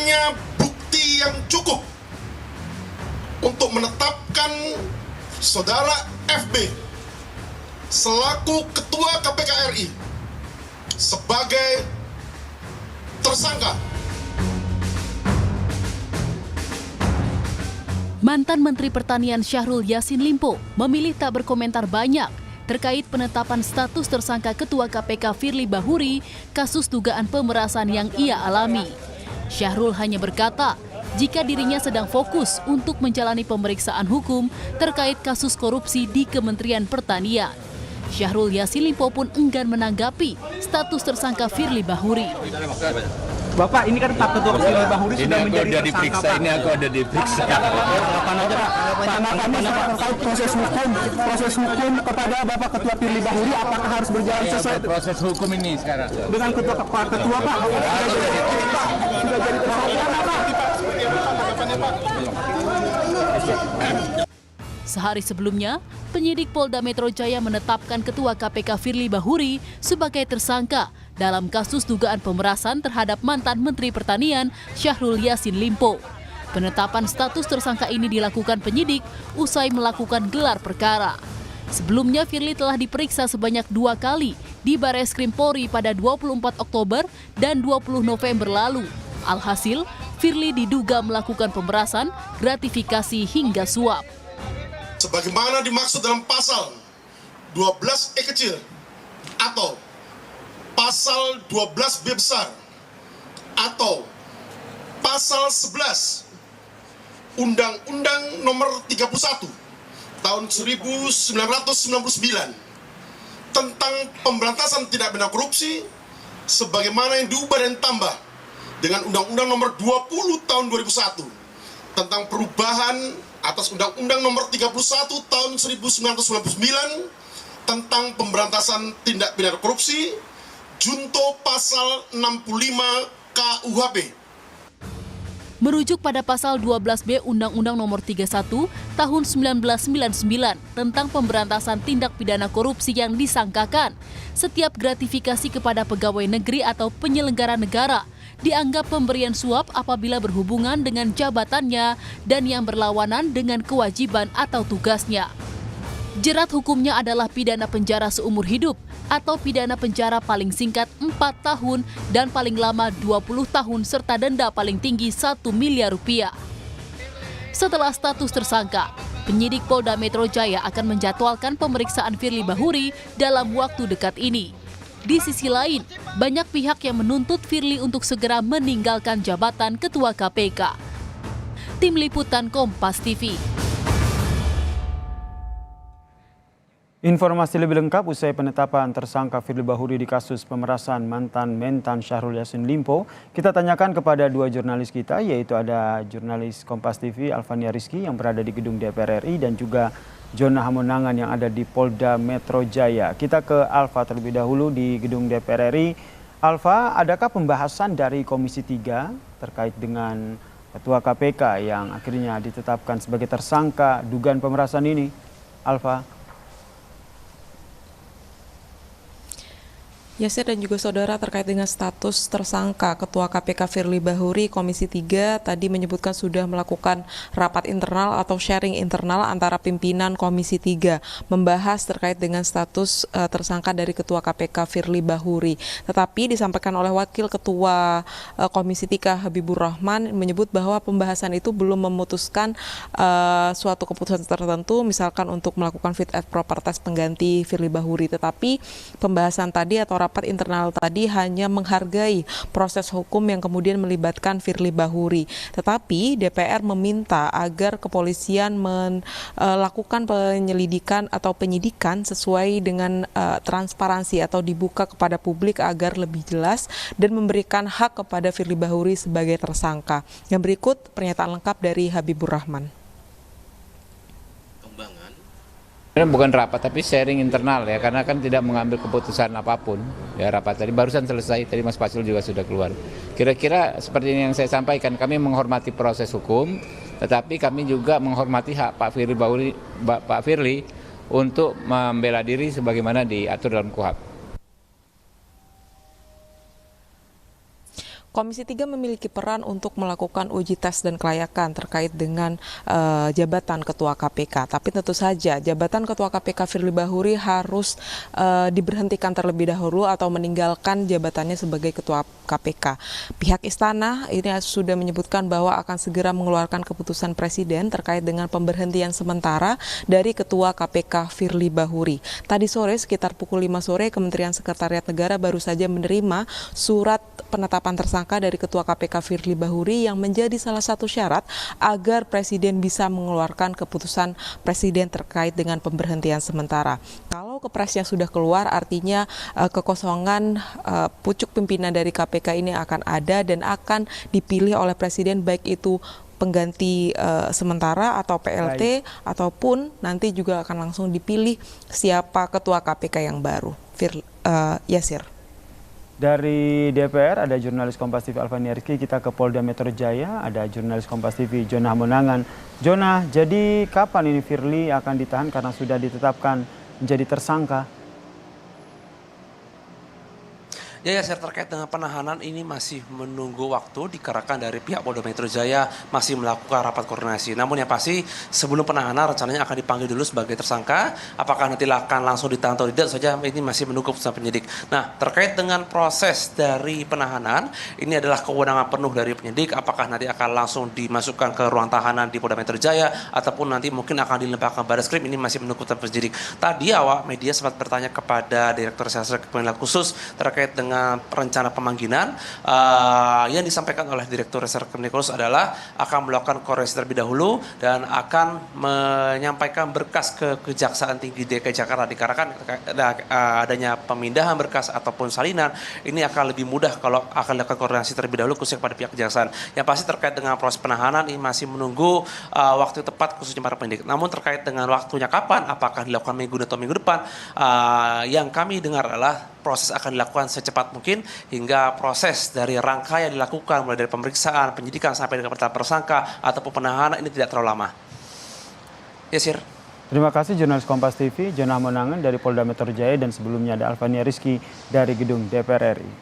kurangnya bukti yang cukup untuk menetapkan saudara FB selaku Ketua KPK RI sebagai tersangka. Mantan Menteri Pertanian Syahrul Yassin Limpo memilih tak berkomentar banyak terkait penetapan status tersangka Ketua KPK Firly Bahuri kasus dugaan pemerasan yang ia alami. Syahrul hanya berkata jika dirinya sedang fokus untuk menjalani pemeriksaan hukum terkait kasus korupsi di Kementerian Pertanian. Syahrul Yassin Limpo pun enggan menanggapi status tersangka Firly Bahuri. Bapak, ini kan Pak Ketua Firly Bahuri sudah menjadi tersangka. Ini aku ada diperiksa. Kapan aja Pak? Tanggapannya terkait proses hukum kepada Bapak Ketua Firly Bahuri, apakah harus berjalan sesuai Proses hukum ini sekarang dengan Ketua Pak? Sudah jadi tersangka Pak? Sehari sebelumnya, penyidik Polda Metro Jaya menetapkan Ketua KPK Firly Bahuri sebagai tersangka dalam kasus dugaan pemerasan terhadap mantan Menteri Pertanian Syahrul Yassin Limpo. Penetapan status tersangka ini dilakukan penyidik usai melakukan gelar perkara. Sebelumnya Firly telah diperiksa sebanyak 2 kali di Barreskrim Polri pada 24 Oktober dan 20 November lalu. Alhasil, Firly diduga melakukan pemerasan, gratifikasi hingga suap. Sebagaimana dimaksud dalam pasal 12E kecil atau pasal 12B besar atau pasal 11 Undang-Undang Nomor 31 Tahun 1999 tentang pemberantasan tindak pidana korupsi sebagaimana yang diubah dan tambah dengan Undang-Undang Nomor 20 Tahun 2001 tentang perubahan atas Undang-Undang Nomor 31 Tahun 1999 tentang pemberantasan tindak pidana korupsi junto pasal 65 KUHP. Merujuk pada pasal 12B Undang-Undang Nomor 31 Tahun 1999 tentang pemberantasan tindak pidana korupsi yang disangkakan, setiap gratifikasi kepada pegawai negeri atau penyelenggara negara dianggap pemberian suap apabila berhubungan dengan jabatannya dan yang berlawanan dengan kewajiban atau tugasnya. Jerat hukumnya adalah pidana penjara seumur hidup atau pidana penjara paling singkat 4 tahun dan paling lama 20 tahun serta denda paling tinggi 1 miliar rupiah. Setelah status tersangka, penyidik Polda Metro Jaya akan menjadwalkan pemeriksaan Firly Bahuri dalam waktu dekat ini. Di sisi lain, banyak pihak yang menuntut Firly untuk segera meninggalkan jabatan Ketua KPK. Tim Liputan Kompas TV. Informasi lebih lengkap usai penetapan tersangka Firly Bahuri di kasus pemerasan mantan Mentan Syahrul Yassin Limpo, kita tanyakan kepada 2 jurnalis kita, yaitu ada jurnalis Kompas TV Alfania Rizky yang berada di gedung DPR RI dan juga Jona Hamonangan yang ada di Polda Metro Jaya. Kita ke Alfa terlebih dahulu di gedung DPR RI. Alfa, adakah pembahasan dari Komisi 3 terkait dengan Ketua KPK yang akhirnya ditetapkan sebagai tersangka dugaan pemerasan ini? Alfa. Yasir dan juga saudara, terkait dengan status tersangka Ketua KPK Firly Bahuri, Komisi 3 tadi menyebutkan sudah melakukan rapat internal atau sharing internal antara pimpinan Komisi 3 membahas terkait dengan status tersangka dari Ketua KPK Firly Bahuri. Tetapi disampaikan oleh Wakil Ketua Komisi 3 Habibur Rahman menyebut bahwa pembahasan itu belum memutuskan suatu keputusan tertentu, misalkan untuk melakukan fit and proper test pengganti Firly Bahuri. Tetapi pembahasan tadi atau rapat internal tadi hanya menghargai proses hukum yang kemudian melibatkan Firly Bahuri. Tetapi DPR meminta agar kepolisian melakukan penyelidikan atau penyidikan sesuai dengan transparansi atau dibuka kepada publik agar lebih jelas dan memberikan hak kepada Firly Bahuri sebagai tersangka. Yang berikut pernyataan lengkap dari Habibur Rahman. Ini bukan rapat tapi sharing internal ya, karena kan tidak mengambil keputusan apapun. Ya, rapat tadi barusan selesai, tadi Mas Pasul juga sudah keluar. Kira-kira seperti ini yang saya sampaikan, kami menghormati proses hukum, tetapi kami juga menghormati hak Pak Firly untuk membela diri sebagaimana diatur dalam KUHP. Komisi 3 memiliki peran untuk melakukan uji tes dan kelayakan terkait dengan jabatan Ketua KPK. Tapi tentu saja jabatan Ketua KPK Firly Bahuri harus diberhentikan terlebih dahulu atau meninggalkan jabatannya sebagai Ketua KPK. Pihak Istana ini sudah menyebutkan bahwa akan segera mengeluarkan keputusan Presiden terkait dengan pemberhentian sementara dari Ketua KPK Firly Bahuri. Tadi sore sekitar pukul 5 sore Kementerian Sekretariat Negara baru saja menerima surat penetapan tersangka dari Ketua KPK Firly Bahuri yang menjadi salah satu syarat agar Presiden bisa mengeluarkan keputusan Presiden terkait dengan pemberhentian sementara. Kalau kepresnya sudah keluar, artinya kekosongan pucuk pimpinan dari KPK ini akan ada dan akan dipilih oleh Presiden, baik itu pengganti sementara atau PLT ataupun nanti juga akan langsung dipilih siapa Ketua KPK yang baru. Yasir. Dari DPR ada jurnalis Kompas TV Alfania Rizky, kita ke Polda Metro Jaya, ada jurnalis Kompas TV Jonah Monangan. Jonah, jadi kapan ini Firly akan ditahan karena sudah ditetapkan menjadi tersangka? Ya, saya terkait dengan penahanan ini masih menunggu waktu dikarenakan dari pihak Polda Metro Jaya masih melakukan rapat koordinasi. Namun yang pasti sebelum penahanan rencananya akan dipanggil dulu sebagai tersangka. Apakah nanti akan langsung ditahan atau tidak saja ini masih menunggu keputusan penyidik. Nah, terkait dengan proses dari penahanan ini adalah kewenangan penuh dari penyidik. Apakah nanti akan langsung dimasukkan ke ruang tahanan di Polda Metro Jaya ataupun nanti mungkin akan dilempahkan Barreskrim, ini masih menunggu keputusan penyidik. Tadi awak media sempat bertanya kepada Direktur Reserse Kriminal Khusus terkait dengan rencana pemanggilan yang disampaikan oleh Direktur Reserse Kriminal Khusus adalah akan melakukan koreksi terlebih dahulu dan akan menyampaikan berkas ke Kejaksaan Tinggi DKI Jakarta dikarenakan adanya pemindahan berkas ataupun salinan ini akan lebih mudah kalau akan dilakukan koordinasi terlebih dahulu khususnya kepada pihak kejaksaan. Yang pasti terkait dengan proses penahanan ini masih menunggu waktu tepat khususnya para penyidik. Namun terkait dengan waktunya kapan, apakah dilakukan minggu atau minggu depan, yang kami dengar adalah proses akan dilakukan secepat mungkin hingga proses dari rangkaian dilakukan mulai dari pemeriksaan, penyidikan sampai dengan penetapan tersangka ataupun penahanan ini tidak terlalu lama. Yasir. Terima kasih jurnalis Kompas TV Jonah Monangan dari Polda Metro Jaya, dan sebelumnya ada Alfania Rizky dari gedung DPR RI.